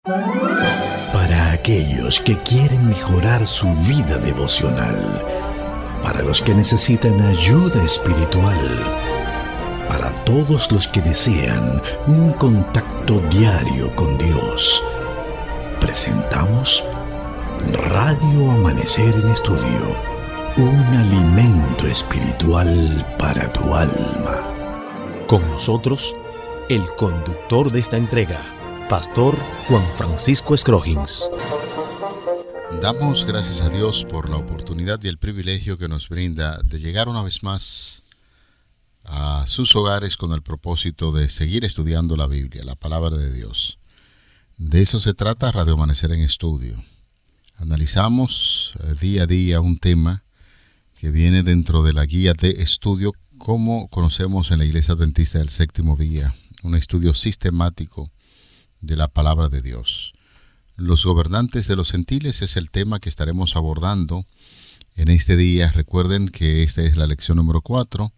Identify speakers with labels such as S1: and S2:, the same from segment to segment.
S1: Para aquellos que quieren mejorar su vida devocional, para los que necesitan ayuda espiritual, para todos los que desean un contacto diario con Dios, presentamos Radio Amanecer en Estudio, un alimento espiritual para tu alma.
S2: Con nosotros, el conductor de esta entrega, Pastor Juan Francisco Scroggins.
S3: Damos gracias a Dios por la oportunidad y el privilegio que nos brinda de llegar una vez más a sus hogares con el propósito de seguir estudiando la Biblia, la palabra de Dios. De eso se trata Radio Amanecer en Estudio. Analizamos día a día un tema que viene dentro de la guía de estudio, como conocemos en la Iglesia Adventista del Séptimo Día, un estudio sistemático de la palabra de Dios. Los gobernantes de los gentiles es el tema que estaremos abordando en este día. Recuerden que esta es la lección número 4,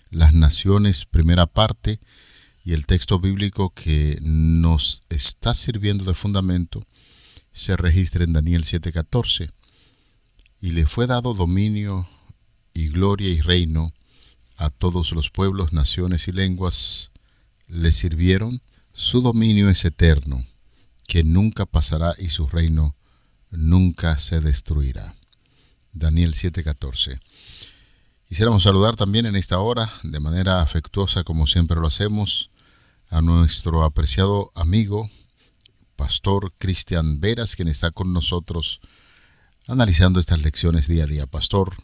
S3: las naciones, primera parte, y el texto bíblico que nos está sirviendo de fundamento se registra en Daniel 7:14. Y le fue dado dominio y gloria y reino a todos los pueblos, naciones y lenguas le sirvieron. Su dominio es eterno, que nunca pasará, y su reino nunca se destruirá. Daniel 7:14. Quisiéramos saludar también en esta hora, de manera afectuosa, como siempre lo hacemos, a nuestro apreciado amigo, Pastor Cristian Veras, quien está con nosotros analizando estas lecciones día a día. Pastor,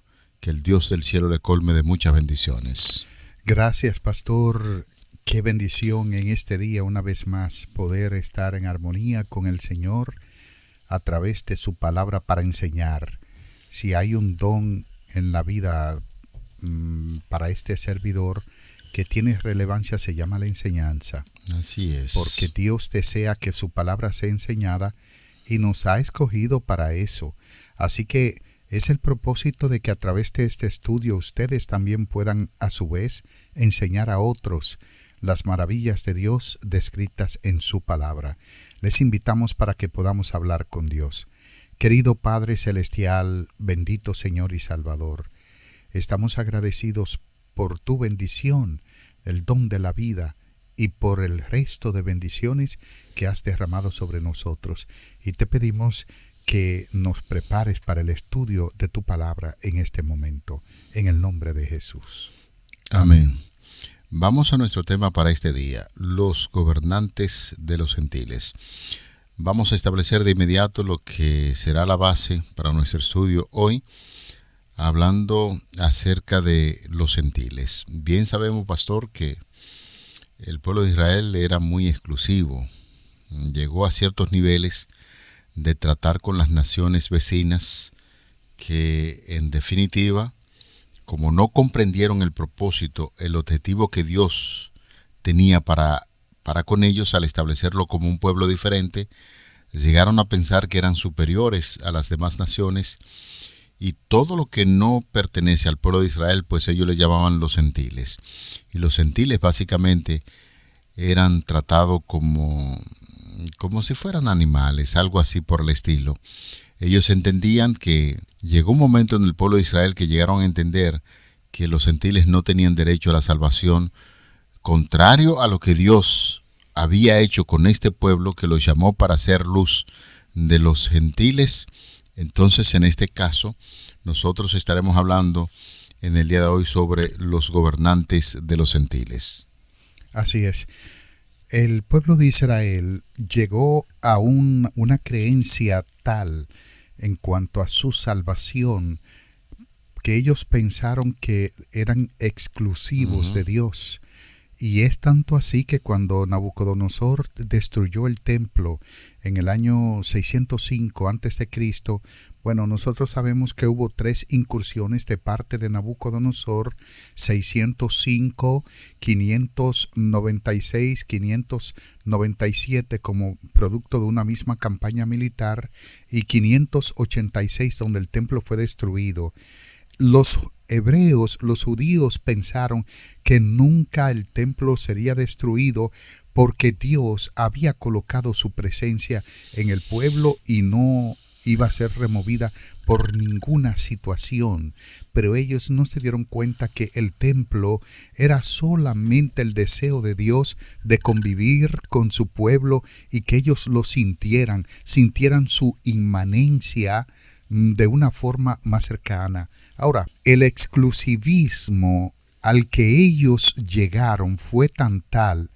S3: que el Dios del cielo le colme de muchas bendiciones.
S4: Gracias, Pastor. Qué bendición en este día, una vez más, poder estar en armonía con el Señor a través de su palabra para enseñar. Si hay un don en la vida para este servidor que tiene relevancia, se llama la enseñanza.
S3: Así es.
S4: Porque Dios desea que su palabra sea enseñada y nos ha escogido para eso. Así que es el propósito de que a través de este estudio ustedes también puedan a su vez enseñar a otros las maravillas de Dios descritas en su palabra. Les invitamos para que podamos hablar con Dios. Querido Padre Celestial, bendito Señor y Salvador, estamos agradecidos por tu bendición, el don de la vida, y por el resto de bendiciones que has derramado sobre nosotros. Y te pedimos que nos prepares para el estudio de tu palabra en este momento, en el nombre de Jesús.
S3: Amén. Vamos a nuestro tema para este día, los gobernantes de los gentiles. Vamos a establecer de inmediato lo que será la base para nuestro estudio hoy, hablando acerca de los gentiles. Bien sabemos, Pastor, que el pueblo de Israel era muy exclusivo. Llegó a ciertos niveles de tratar con las naciones vecinas que, en definitiva, como no comprendieron el propósito, el objetivo que Dios tenía para con ellos al establecerlo como un pueblo diferente, llegaron a pensar que eran superiores a las demás naciones, y todo lo que no pertenece al pueblo de Israel, pues ellos le llamaban los gentiles. Y los gentiles básicamente eran tratados como si fueran animales, algo así por el estilo. Ellos entendían que llegó un momento en el pueblo de Israel que llegaron a entender que los gentiles no tenían derecho a la salvación, contrario a lo que Dios había hecho con este pueblo, que los llamó para ser luz de los gentiles. Entonces, en este caso, nosotros estaremos hablando en el día de hoy sobre los gobernantes de los gentiles.
S4: Así es. El pueblo de Israel llegó a una creencia tal en cuanto a su salvación, que ellos pensaron que eran exclusivos de Dios. Y es tanto así que cuando Nabucodonosor destruyó el templo en el año 605 a.C., bueno, nosotros sabemos que hubo 3 incursiones de parte de Nabucodonosor: 605, 596, 597 como producto de una misma campaña militar, y 586 donde el templo fue destruido. Los hebreos, los judíos, pensaron que nunca el templo sería destruido porque Dios había colocado su presencia en el pueblo y no iba a ser removida por ninguna situación. Pero ellos no se dieron cuenta que el templo era solamente el deseo de Dios de convivir con su pueblo y que ellos lo sintieran su inmanencia de una forma más cercana. Ahora, el exclusivismo al que ellos llegaron fue tan tal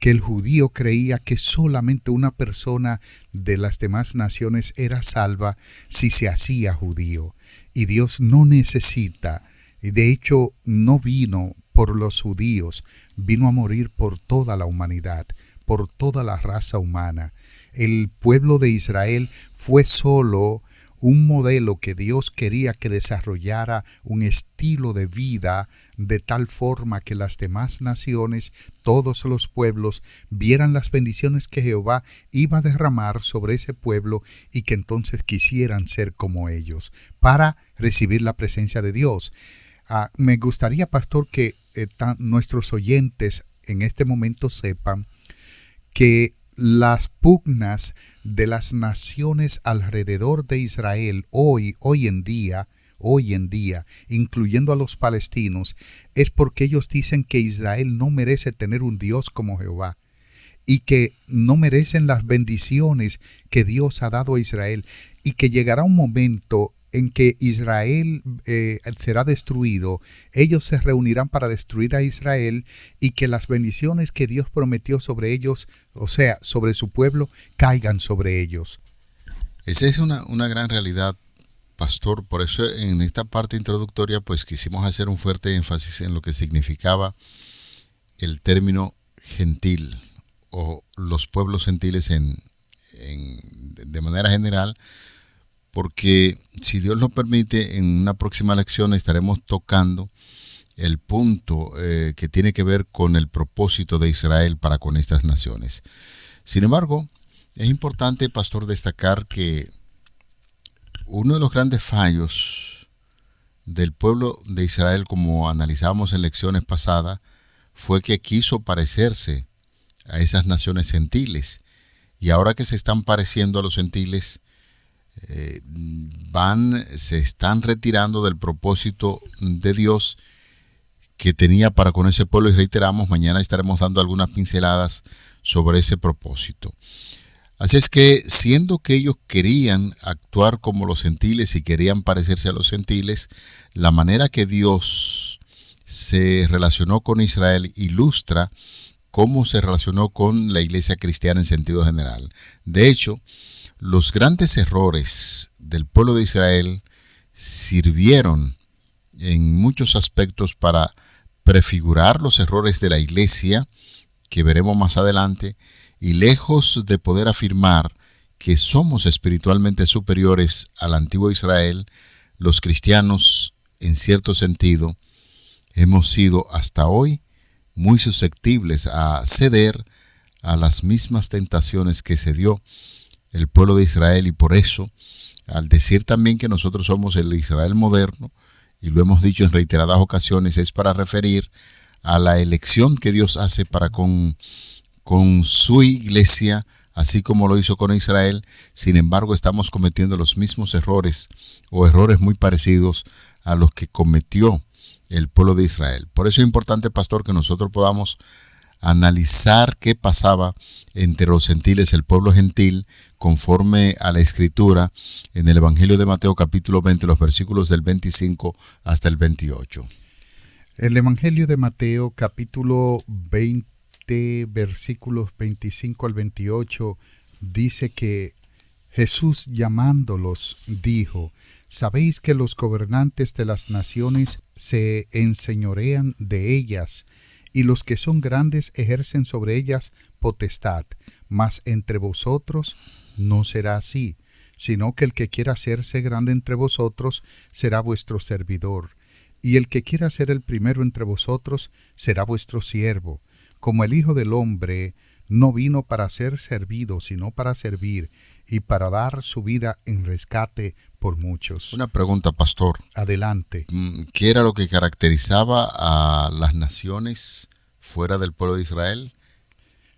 S4: que el judío creía que solamente una persona de las demás naciones era salva si se hacía judío. Y Dios no necesita, y de hecho no vino por los judíos, vino a morir por toda la humanidad, por toda la raza humana. El pueblo de Israel fue solo un modelo que Dios quería que desarrollara un estilo de vida de tal forma que las demás naciones, todos los pueblos, vieran las bendiciones que Jehová iba a derramar sobre ese pueblo y que entonces quisieran ser como ellos para recibir la presencia de Dios. Me gustaría, pastor, que nuestros oyentes en este momento sepan que las pugnas de las naciones alrededor de Israel hoy en día, incluyendo a los palestinos, es porque ellos dicen que Israel no merece tener un Dios como Jehová y que no merecen las bendiciones que Dios ha dado a Israel, y que llegará un momento en que Israel será destruido, ellos se reunirán para destruir a Israel y que las bendiciones que Dios prometió sobre ellos, o sea, sobre su pueblo, caigan sobre ellos.
S3: Esa es una gran realidad, pastor. Por eso en esta parte introductoria pues quisimos hacer un fuerte énfasis en lo que significaba el término gentil o los pueblos gentiles de manera general, porque si Dios lo permite, en una próxima lección estaremos tocando el punto que tiene que ver con el propósito de Israel para con estas naciones. Sin embargo, es importante, pastor, destacar que uno de los grandes fallos del pueblo de Israel, como analizamos en lecciones pasadas, fue que quiso parecerse a esas naciones gentiles, y ahora que se están pareciendo a los gentiles, se están retirando del propósito de Dios que tenía para con ese pueblo, y reiteramos, mañana estaremos dando algunas pinceladas sobre ese propósito. Así es que, siendo que ellos querían actuar como los gentiles y querían parecerse a los gentiles, la manera que Dios se relacionó con Israel ilustra cómo se relacionó con la iglesia cristiana en sentido general. De hecho, los grandes errores del pueblo de Israel sirvieron en muchos aspectos para prefigurar los errores de la iglesia, que veremos más adelante, y lejos de poder afirmar que somos espiritualmente superiores al antiguo Israel, los cristianos, en cierto sentido, hemos sido hasta hoy muy susceptibles a ceder a las mismas tentaciones que cedió el pueblo de Israel, y por eso, al decir también que nosotros somos el Israel moderno, y lo hemos dicho en reiteradas ocasiones, es para referir a la elección que Dios hace para con su iglesia, así como lo hizo con Israel. Sin embargo, estamos cometiendo los mismos errores o errores muy parecidos a los que cometió el pueblo de Israel. Por eso es importante, pastor, que nosotros podamos analizar qué pasaba entre los gentiles, el pueblo gentil, conforme a la escritura en el Evangelio de Mateo capítulo 20, los versículos del 25 hasta el 28.
S4: El Evangelio de Mateo capítulo 20, versículos 25 al 28, dice que Jesús, llamándolos, dijo: ¿sabéis que los gobernantes de las naciones se enseñorean de ellas, y los que son grandes ejercen sobre ellas potestad? Mas entre vosotros no será así, sino que el que quiera hacerse grande entre vosotros será vuestro servidor, y el que quiera ser el primero entre vosotros será vuestro siervo. Como el Hijo del Hombre no vino para ser servido, sino para servir, y para dar su vida en rescate por muchos.
S3: Una pregunta, pastor.
S4: Adelante.
S3: ¿Qué era lo que caracterizaba a las naciones fuera del pueblo de Israel?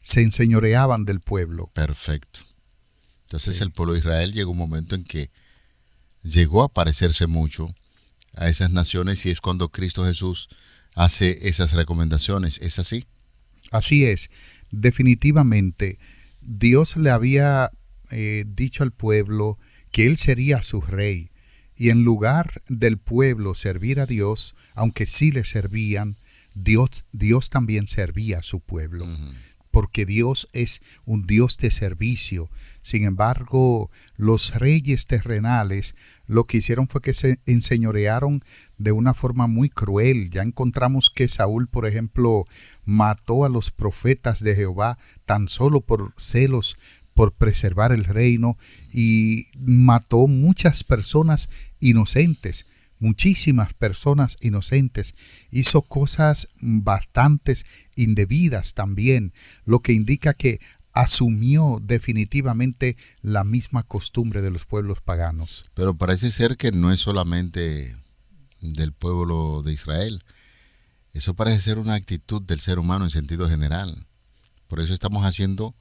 S4: se enseñoreaban del pueblo.
S3: Perfecto. Entonces
S4: Sí.
S3: el pueblo de Israel llegó un momento en que llegó a parecerse mucho a esas naciones y es cuando Cristo Jesús hace esas recomendaciones. ¿Es así?
S4: Así es, definitivamente Dios le había dicho al pueblo que Él sería su rey, y en lugar del pueblo servir a Dios, aunque sí le servían, Dios también servía a su pueblo, porque Dios es un Dios de servicio. Sin embargo, los reyes terrenales lo que hicieron fue que se enseñorearon de una forma muy cruel. Ya encontramos que Saúl, por ejemplo, mató a los profetas de Jehová tan solo por celos por preservar el reino, y mató muchas personas inocentes, muchísimas personas inocentes. Hizo cosas bastantes indebidas también, lo que indica que asumió definitivamente la misma costumbre de los pueblos paganos.
S3: Pero parece ser que no es solamente del pueblo de Israel. Eso parece ser una actitud del ser humano en sentido general. Por eso estamos haciendo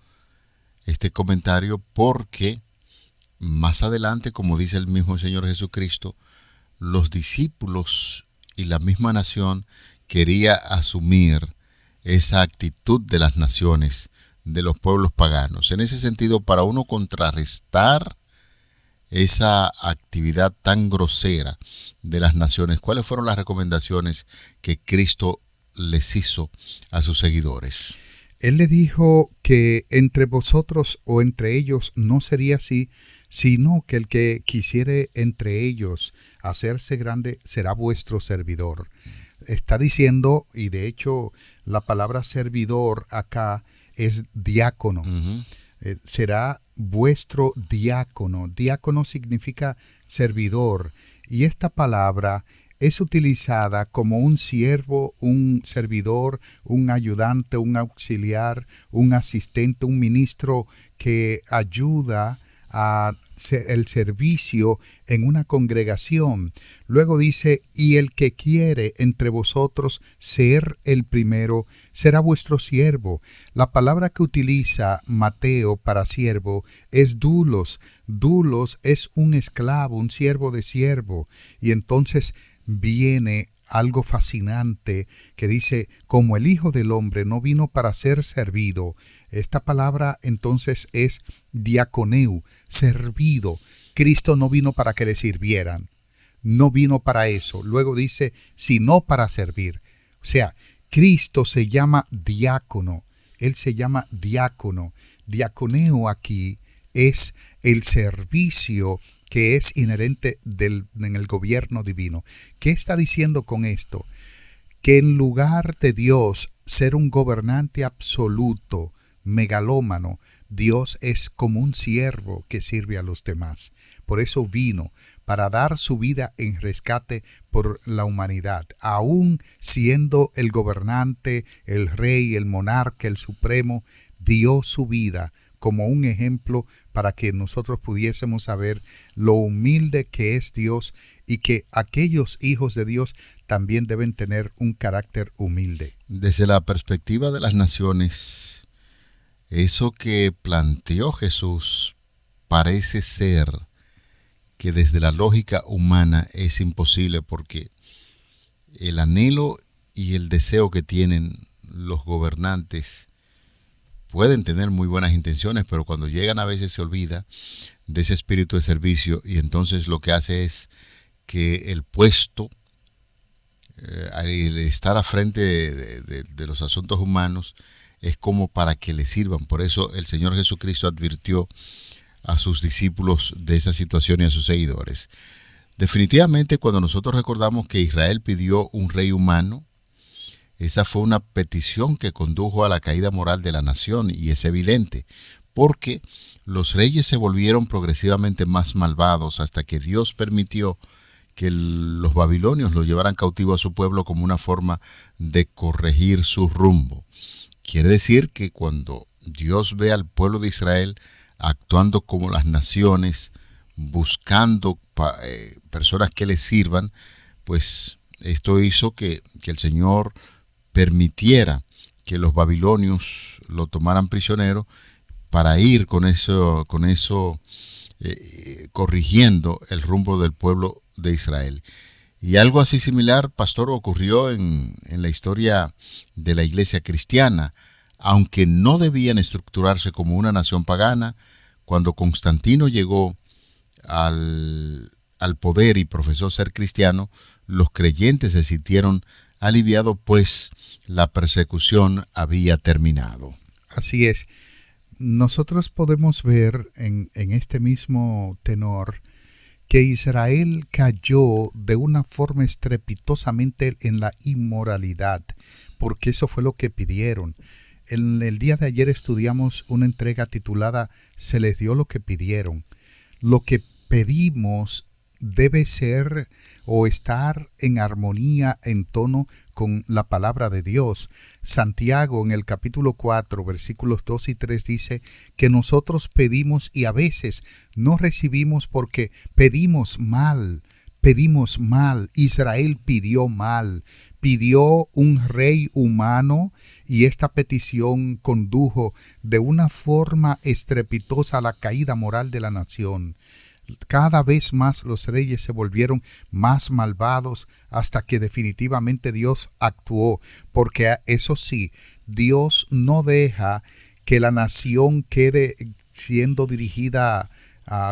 S3: este comentario, porque más adelante, como dice el mismo Señor Jesucristo, los discípulos y la misma nación quería asumir esa actitud de las naciones, de los pueblos paganos. En ese sentido, para uno contrarrestar esa actividad tan grosera de las naciones, ¿cuáles fueron las recomendaciones que Cristo les hizo a sus seguidores?
S4: Él le dijo que entre vosotros o entre ellos no sería así, sino que el que quisiere entre ellos hacerse grande será vuestro servidor. Está diciendo, y de hecho la palabra servidor acá es diácono. Será vuestro diácono. Diácono significa servidor, y esta palabra es utilizada como un siervo, un servidor, un ayudante, un auxiliar, un asistente, un ministro que ayuda a el servicio en una congregación. Luego dice, y el que quiere entre vosotros ser el primero, será vuestro siervo. La palabra que utiliza Mateo para siervo es doulos. Doulos es un esclavo, un siervo de siervo. Y entonces viene algo fascinante que dice, como el Hijo del Hombre no vino para ser servido. Esta palabra entonces es diaconeu, servido. Cristo no vino para que le sirvieran, no vino para eso. Luego dice, sino para servir. O sea, Cristo se llama diácono, Él se llama diácono. Diaconeo aquí es el servicio que es inherente en el gobierno divino. ¿Qué está diciendo con esto? Que en lugar de Dios ser un gobernante absoluto, megalómano, Dios es como un siervo que sirve a los demás. Por eso vino, para dar su vida en rescate por la humanidad. Aún siendo el gobernante, el rey, el monarca, el supremo, dio su vida como un ejemplo para que nosotros pudiésemos saber lo humilde que es Dios, y que aquellos hijos de Dios también deben tener un carácter humilde.
S3: Desde la perspectiva de las naciones, eso que planteó Jesús parece ser que desde la lógica humana es imposible, porque el anhelo y el deseo que tienen los gobernantes pueden tener muy buenas intenciones, pero cuando llegan a veces se olvida de ese espíritu de servicio, y entonces lo que hace es que el puesto, el estar a frente de los asuntos humanos, es como para que le sirvan. Por eso el Señor Jesucristo advirtió a sus discípulos de esa situación y a sus seguidores. Definitivamente, cuando nosotros recordamos que Israel pidió un rey humano, esa fue una petición que condujo a la caída moral de la nación, y es evidente, porque los reyes se volvieron progresivamente más malvados hasta que Dios permitió que los babilonios lo llevaran cautivo a su pueblo como una forma de corregir su rumbo. Quiere decir que cuando Dios ve al pueblo de Israel actuando como las naciones, buscando personas que les sirvan, pues esto hizo que el Señor permitiera que los babilonios lo tomaran prisionero para ir con eso corrigiendo el rumbo del pueblo de Israel. Y algo así similar, pastor, ocurrió en la historia de la iglesia cristiana. Aunque no debían estructurarse como una nación pagana, cuando Constantino llegó al poder y profesó ser cristiano, los creyentes se sintieron aliviados, pues la persecución había terminado.
S4: Así es. Nosotros podemos ver en este mismo tenor que Israel cayó de una forma estrepitosamente en la inmoralidad, porque eso fue lo que pidieron. En el día de ayer estudiamos una entrega titulada Se les dio lo que pidieron. Lo que pedimos debe ser o estar en armonía, en tono con la palabra de Dios. Santiago en el capítulo 4, versículos 2 y 3 dice que nosotros pedimos y a veces no recibimos porque pedimos mal. Israel pidió mal, pidió un rey humano y esta petición condujo de una forma estrepitosa a la caída moral de la nación. Cada vez más los reyes se volvieron más malvados hasta que definitivamente Dios actuó, porque eso sí, Dios no deja que la nación quede siendo dirigida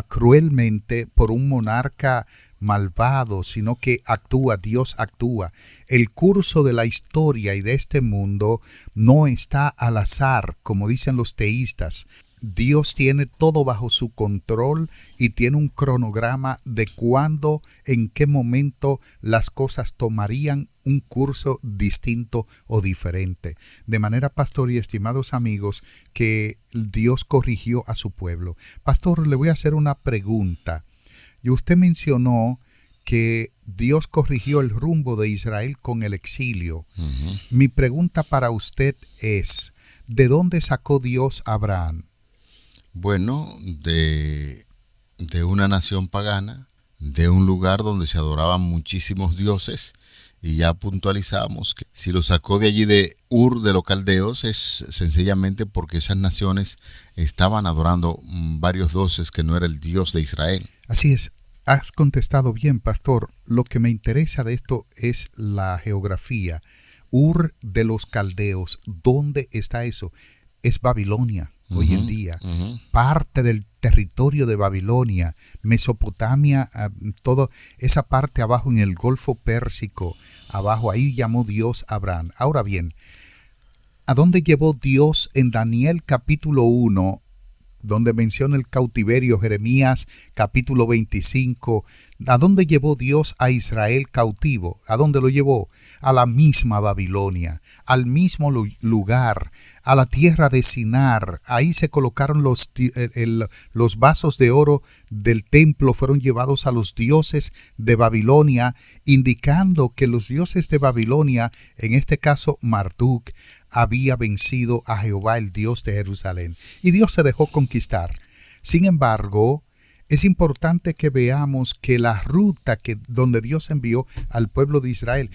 S4: cruelmente por un monarca malvado, sino que Dios actúa. El curso de la historia y de este mundo no está al azar, como dicen los teístas. Dios tiene todo bajo su control y tiene un cronograma de cuándo, en qué momento las cosas tomarían un curso distinto o diferente. De manera, pastor y estimados amigos, que Dios corrigió a su pueblo. Pastor, le voy a hacer una pregunta. Y usted mencionó que Dios corrigió el rumbo de Israel con el exilio. Uh-huh. Mi pregunta para usted es, ¿de dónde sacó Dios a Abraham?
S3: Bueno, de una nación pagana, de un lugar donde se adoraban muchísimos dioses, y ya puntualizamos que si lo sacó de allí de Ur de los Caldeos es sencillamente porque esas naciones estaban adorando varios dioses que no era el Dios de Israel.
S4: Así es, has contestado bien, pastor. Lo que me interesa de esto es la geografía. Ur de los Caldeos, ¿dónde está eso? Es Babilonia. Hoy en día, parte del territorio de Babilonia, Mesopotamia, toda esa parte abajo en el Golfo Pérsico, abajo, ahí llamó Dios a Abraham. Ahora bien, ¿a dónde llevó Dios en Daniel capítulo 1, donde menciona el cautiverio, Jeremías capítulo 25? ¿A dónde llevó Dios a Israel cautivo? ¿A dónde lo llevó? A la misma Babilonia, al mismo lugar, a la tierra de Sinar. Ahí se colocaron los vasos de oro del templo, fueron llevados a los dioses de Babilonia, indicando que los dioses de Babilonia, en este caso Marduk, había vencido a Jehová, el Dios de Jerusalén. Y Dios se dejó conquistar. Sin embargo, es importante que veamos que la ruta donde Dios envió al pueblo de Israel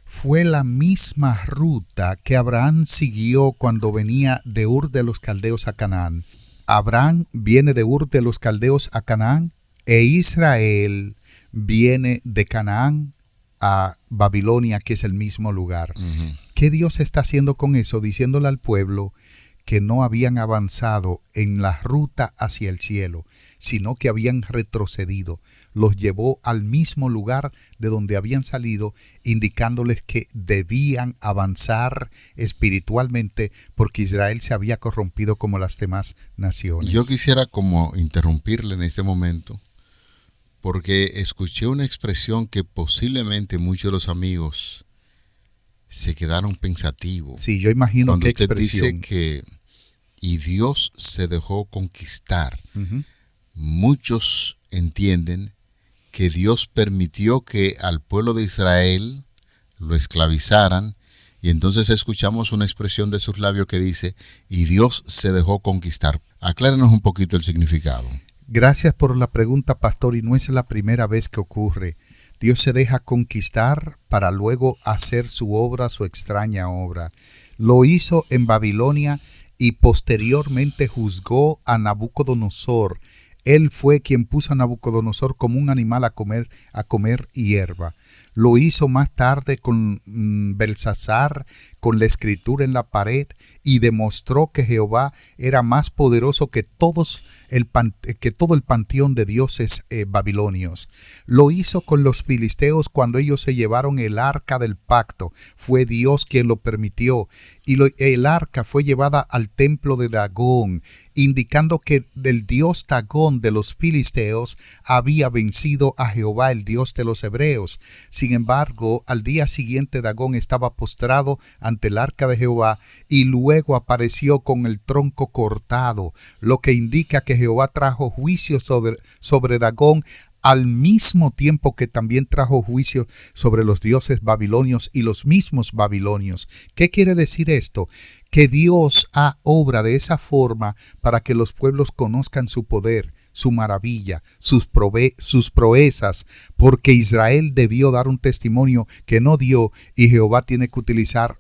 S4: fue la misma ruta que Abraham siguió cuando venía de Ur de los Caldeos a Canaán. Abraham viene de Ur de los Caldeos a Canaán e Israel viene de Canaán a Babilonia, que es el mismo lugar. Uh-huh. ¿Qué Dios está haciendo con eso? Diciéndole al pueblo que no habían avanzado en la ruta hacia el cielo, sino que habían retrocedido. Los llevó al mismo lugar de donde habían salido, indicándoles que debían avanzar espiritualmente porque Israel se había corrompido como las demás naciones.
S3: Yo quisiera como interrumpirle en este momento, porque escuché una expresión que posiblemente muchos de los amigos se quedaron pensativos.
S4: Sí, yo imagino qué expresión.
S3: Cuando usted dice que y Dios se dejó conquistar. Uh-huh. Muchos entienden que Dios permitió que al pueblo de Israel lo esclavizaran, y entonces escuchamos una expresión de sus labios que dice, y Dios se dejó conquistar. Aclárenos un poquito el significado.
S4: Gracias por la pregunta, pastor, y no es la primera vez que ocurre. Dios se deja conquistar para luego hacer su obra, su extraña obra. Lo hizo en Babilonia y posteriormente juzgó a Nabucodonosor. Él fue quien puso a Nabucodonosor como un animal a comer hierba. Lo hizo más tarde con Belsasar, con la escritura en la pared, y demostró que Jehová era más poderoso que todo el panteón de dioses babilonios. Lo hizo con los filisteos cuando ellos se llevaron el arca del pacto. Fue Dios quien lo permitió. Y el arca fue llevada al templo de Dagón, indicando que el dios Dagón de los filisteos había vencido a Jehová, el Dios de los hebreos. Sin embargo, al día siguiente Dagón estaba postrado ante el arca de Jehová y luego apareció con el tronco cortado, lo que indica que Jehová trajo juicio sobre Dagón, al mismo tiempo que también trajo juicio sobre los dioses babilonios y los mismos babilonios. ¿Qué quiere decir esto? Que Dios obra de esa forma para que los pueblos conozcan su poder, su maravilla, sus proezas, porque Israel debió dar un testimonio que no dio, y Jehová tiene que utilizar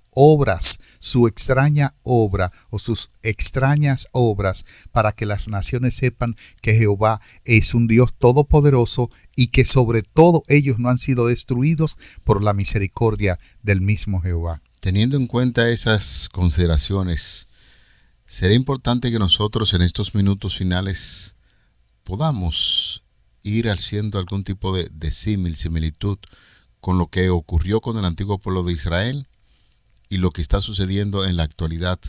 S4: su extraña obra o sus extrañas obras para que las naciones sepan que Jehová es un Dios todopoderoso y que sobre todo ellos no han sido destruidos por la misericordia del mismo Jehová.
S3: Teniendo en cuenta esas consideraciones, será importante que nosotros en estos minutos finales podamos ir haciendo algún tipo de similitud con lo que ocurrió con el antiguo pueblo de Israel y lo que está sucediendo en la actualidad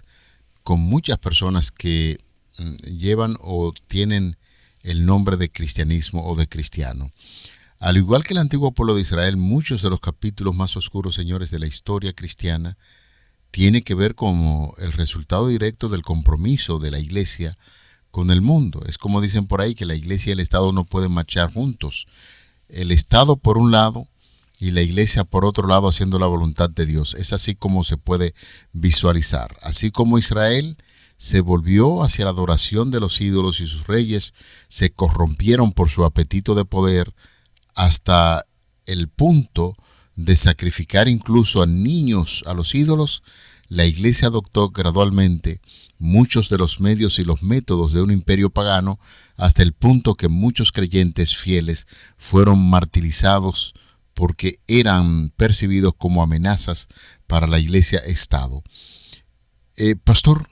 S3: con muchas personas que llevan o tienen el nombre de cristianismo o de cristiano. Al igual que el antiguo pueblo de Israel, muchos de los capítulos más oscuros, señores, de la historia cristiana tiene que ver con el resultado directo del compromiso de la iglesia con el mundo. Es como dicen por ahí, que la iglesia y el Estado no pueden marchar juntos. El Estado por un lado y la iglesia por otro lado haciendo la voluntad de Dios. Es así como se puede visualizar. Así como Israel se volvió hacia la adoración de los ídolos y sus reyes se corrompieron por su apetito de poder hasta el punto de sacrificar incluso a niños a los ídolos, la iglesia adoptó gradualmente muchos de los medios y los métodos de un imperio pagano hasta el punto que muchos creyentes fieles fueron martirizados porque eran percibidos como amenazas para la iglesia-estado. Pastor,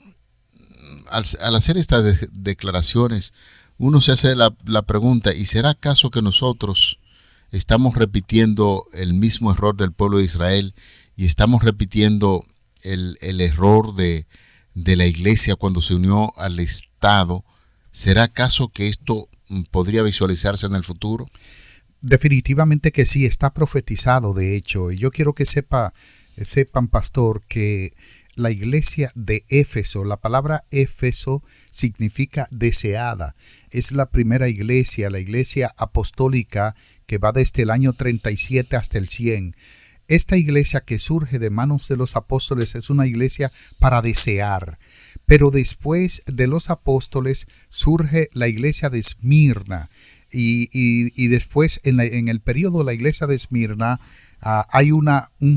S3: al hacer estas declaraciones, uno se hace la pregunta, ¿y será acaso que nosotros estamos repitiendo el mismo error del pueblo de Israel y estamos repitiendo el error de la iglesia cuando se unió al Estado? ¿Será acaso que esto podría visualizarse en el futuro?
S4: Definitivamente que sí, está profetizado de hecho. Y yo quiero que sepan, pastor, que la iglesia de Éfeso, la palabra Éfeso significa deseada. Es la primera iglesia, la iglesia apostólica que va desde el año 37 hasta el 100. Esta iglesia que surge de manos de los apóstoles es una iglesia para desear. Pero después de los apóstoles surge la iglesia de Esmirna. Y después en el periodo de la iglesia de Esmirna hay un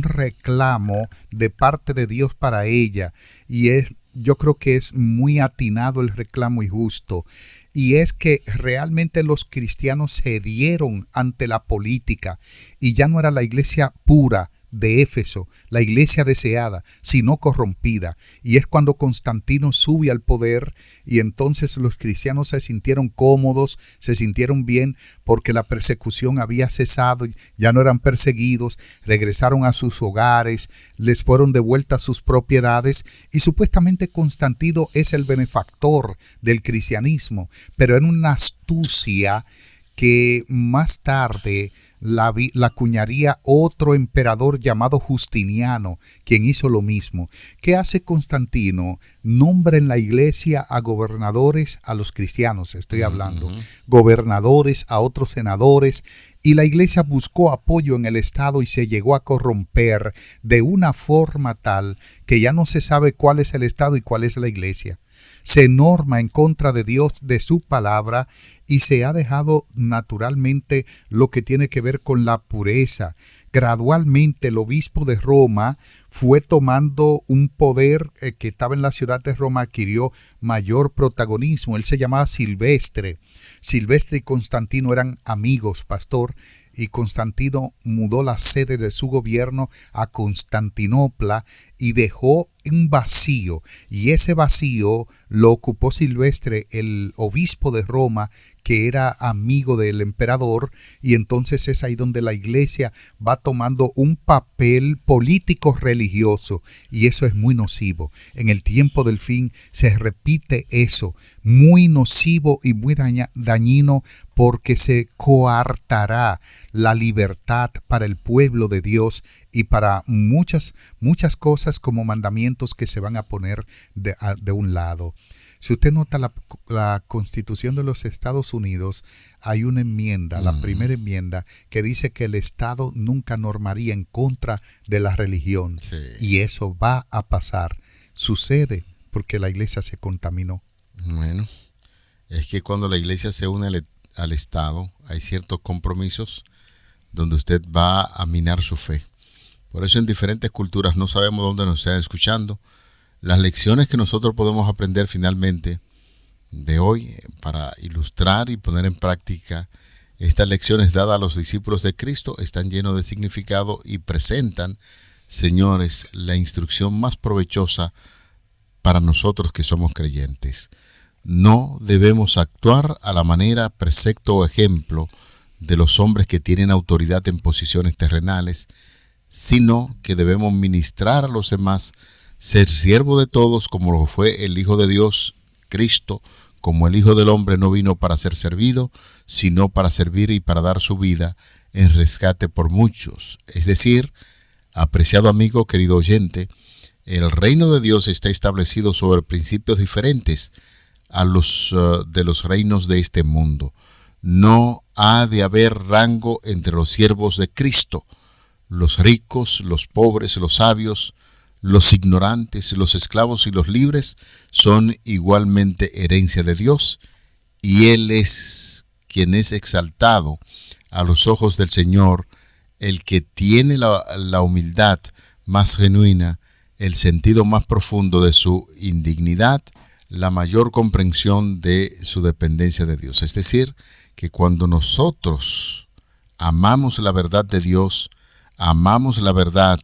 S4: reclamo de parte de Dios para ella, y yo creo que es muy atinado el reclamo y justo, y es que realmente los cristianos cedieron ante la política y ya no era la iglesia pura de Éfeso, la iglesia deseada, sino corrompida. Y es cuando Constantino sube al poder y entonces los cristianos se sintieron cómodos, se sintieron bien porque la persecución había cesado, ya no eran perseguidos, regresaron a sus hogares, les fueron devueltas sus propiedades y supuestamente Constantino es el benefactor del cristianismo, pero en una astucia que más tarde la acuñaría otro emperador llamado Justiniano, quien hizo lo mismo. ¿Qué hace Constantino? Nombra en la iglesia a gobernadores, a los cristianos estoy hablando, gobernadores, a otros senadores, y la iglesia buscó apoyo en el Estado y se llegó a corromper de una forma tal que ya no se sabe cuál es el Estado y cuál es la iglesia. Se norma en contra de Dios, de su palabra, y se ha dejado naturalmente lo que tiene que ver con la pureza, gradualmente el obispo de Roma fue tomando un poder que estaba en la ciudad de Roma, adquirió mayor protagonismo. Él se llamaba Silvestre. Silvestre y Constantino eran amigos, pastor, y Constantino mudó la sede de su gobierno a Constantinopla y dejó un vacío, y ese vacío lo ocupó Silvestre, el obispo de Roma, que era amigo del emperador, y entonces es ahí donde la iglesia va tomando un papel político religioso, y eso es muy nocivo. En el tiempo del fin se repite eso, muy nocivo y muy dañino, porque se coartará la libertad para el pueblo de Dios y para muchas cosas como mandamientos que se van a poner de un lado. Si usted nota la Constitución de los Estados Unidos, hay una enmienda, la primera enmienda, que dice que el Estado nunca normaría en contra de la religión. Sí. Y eso va a pasar. Sucede porque la iglesia se contaminó.
S3: Bueno, es que cuando la iglesia se une al Estado, hay ciertos compromisos donde usted va a minar su fe. Por eso en diferentes culturas, no sabemos dónde nos están escuchando, las lecciones que nosotros podemos aprender finalmente de hoy para ilustrar y poner en práctica estas lecciones dadas a los discípulos de Cristo están llenos de significado y presentan, señores, la instrucción más provechosa para nosotros que somos creyentes. No debemos actuar a la manera, precepto o ejemplo de los hombres que tienen autoridad en posiciones terrenales, sino que debemos ministrar a los demás, ser siervo de todos como lo fue el Hijo de Dios, Cristo, como el Hijo del Hombre no vino para ser servido, sino para servir y para dar su vida en rescate por muchos. Es decir, apreciado amigo, querido oyente, el reino de Dios está establecido sobre principios diferentes a los de los reinos de este mundo. No ha de haber rango entre los siervos de Cristo, los ricos, los pobres, los sabios, los ignorantes, los esclavos y los libres son igualmente herencia de Dios, y Él es quien es exaltado a los ojos del Señor, el que tiene la humildad más genuina, el sentido más profundo de su indignidad, la mayor comprensión de su dependencia de Dios. Es decir, que cuando nosotros amamos la verdad de Dios, amamos la verdad,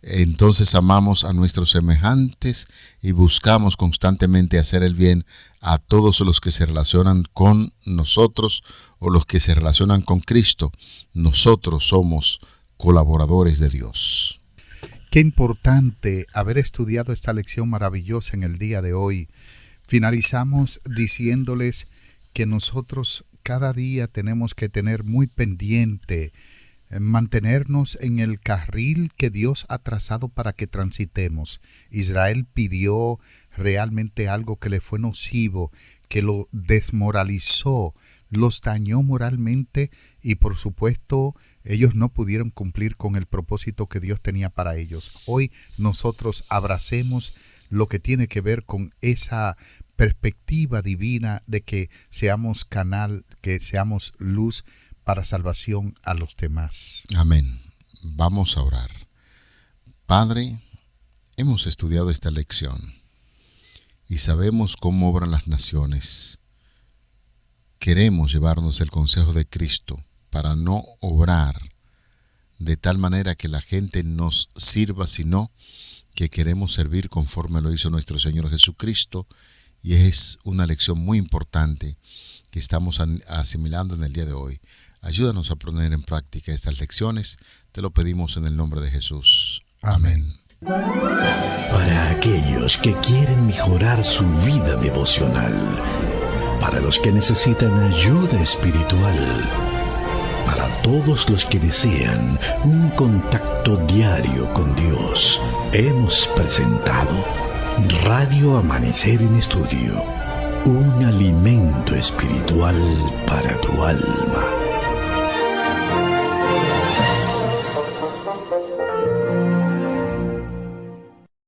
S3: entonces amamos a nuestros semejantes y buscamos constantemente hacer el bien a todos los que se relacionan con nosotros o los que se relacionan con Cristo. Nosotros somos colaboradores de Dios.
S4: Qué importante haber estudiado esta lección maravillosa en el día de hoy. Finalizamos diciéndoles que nosotros cada día tenemos que tener muy pendiente, mantenernos en el carril que Dios ha trazado para que transitemos. Israel pidió realmente algo que le fue nocivo, que lo desmoralizó, los dañó moralmente y por supuesto ellos no pudieron cumplir con el propósito que Dios tenía para ellos. Hoy nosotros abracemos lo que tiene que ver con esa perspectiva divina de que seamos canal, que seamos luz para salvación a los demás.
S3: Amén. Vamos a orar. Padre, hemos estudiado esta lección y sabemos cómo obran las naciones. Queremos llevarnos el consejo de Cristo para no obrar de tal manera que la gente nos sirva, sino que queremos servir conforme lo hizo nuestro Señor Jesucristo, y es una lección muy importante que estamos asimilando en el día de hoy. Ayúdanos a poner en práctica estas lecciones, te lo pedimos en el nombre de Jesús. Amén.
S1: Para aquellos que quieren mejorar su vida devocional, para los que necesitan ayuda espiritual, para todos los que desean un contacto diario con Dios, hemos presentado Radio Amanecer en Estudio, un alimento espiritual para tu alma.